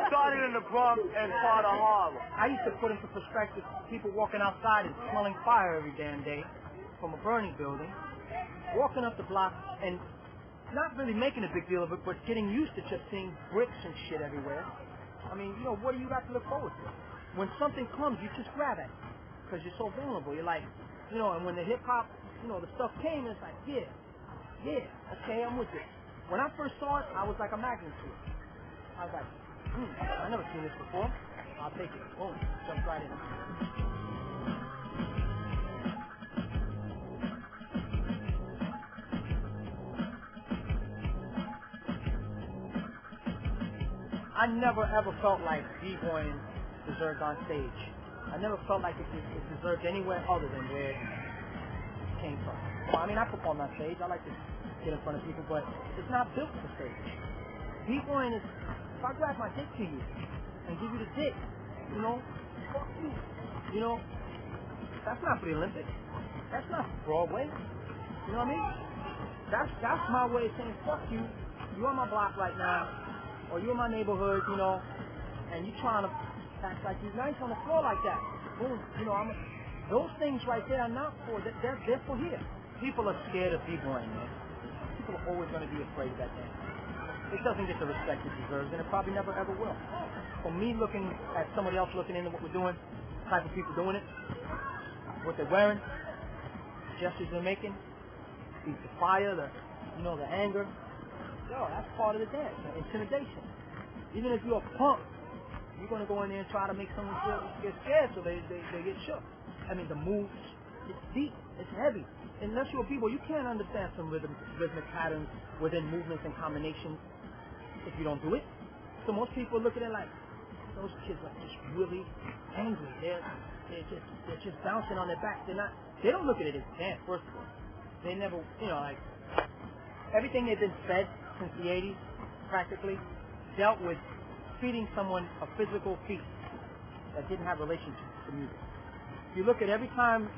Started in the Bronx and part of Harlem. I used to put into perspective people walking outside and smelling fire every damn day from a burning building, walking up the block and not really making a big deal of it, but getting used to just seeing bricks and shit everywhere. I mean, you know, what do you got to look forward to? When something comes, you just grab it because you're so vulnerable. You're like, you know, and when the hip-hop, you know, the stuff came, it's like, yeah, okay, I'm with this. When I first saw it, I was like a magnet to it. I was like, I never seen this before. I'll take it. Boom, jumped right in. I never ever felt like b-boying deserved on stage. I never felt like it deserved anywhere other than where it came from. Well, I mean, I perform on stage. I like to get in front of people, but it's not built for stage. B-boying is, if I grab my dick to you and give you the dick, you know, fuck you. You know, that's not for the Olympics. That's not for Broadway. You know what I mean? That's my way of saying, fuck you. You on my block right now, or you in my neighborhood, you know, and you trying to act like you're nice on the floor like that. Boom, you know, those things right there are not for, they're for here. People are scared of b-boying, man. People are always going to be afraid of that thing. It doesn't get the respect it deserves, and it probably never ever will. For me looking at somebody else looking into what we're doing, the type of people doing it, what they're wearing, the gestures they're making, the fire, the anger, yo, that's part of the dance, the intimidation. Even if you're a punk, you're going to go in there and try to make someone get scared so they get shook. I mean, the moves, it's deep, it's heavy. Unless you're a b-boy, you can't understand some rhythmic patterns within movements and combinations if you don't do it. So most people look at it like, those kids are just really angry. They're just bouncing on their back. They don't look at it as dance, first of all. They never, you know, like, everything they've been fed since the 80s, practically, dealt with feeding someone a physical feast that didn't have relation to music. You look at every time,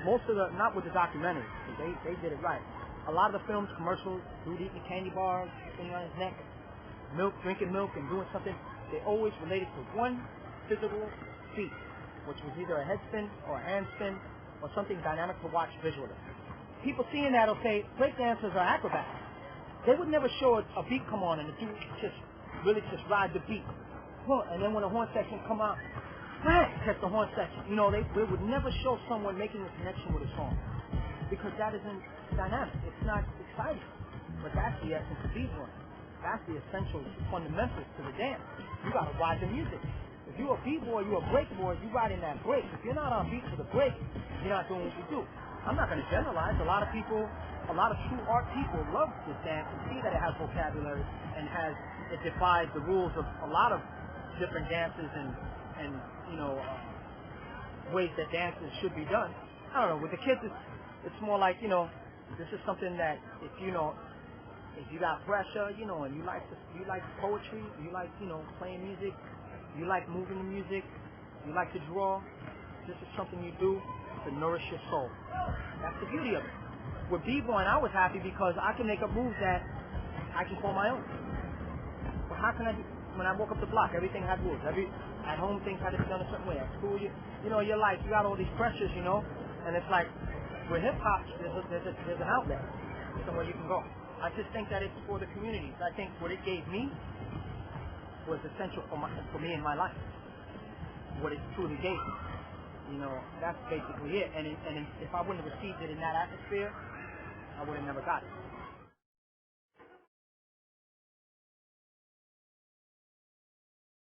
not with the documentaries, because they did it right. A lot of the films, commercials, dude eating a candy bar, thing on his neck, drinking milk and doing something, they always related to one physical feat, which was either a head spin or a hand spin or something dynamic to watch visually. People seeing that will say, breakdancers are acrobats. They would never show a beat come on and the dude just ride the beat. And then when the horn section come out, catch the horn section. You know, they would never show someone making a connection with a song because that isn't dynamic. It's not exciting. But that's the essence of b-boying. That's the essential fundamentals to the dance. You got to ride the music. If you're a b-boy, you're a break boy, you riding that break. If you're not on beat to the break, you're not doing what you do. I'm not going to generalize. A lot of true art people love this dance and see that it has vocabulary and it defies the rules of a lot of different dances and ways that dances should be done. I don't know. With the kids, it's more like, you know, this is something that if you got pressure, you know, and you like poetry, you like, you know, playing music, you like moving the music, you like to draw, this is something you do to nourish your soul. That's the beauty of it. With b-boying, I was happy because I can make up moves that I can call my own. But how can I do? When I woke up the block, everything had rules. At home, things had to be done a certain way. At school, you know, your life, you got all these pressures, you know, and it's like, with hip-hop, there's an outlet, somewhere you can go. I just think that it's for the communities. I think what it gave me was essential for me in my life. What it truly gave me. You know, that's basically it. And if I wouldn't have received it in that atmosphere, I would have never got it.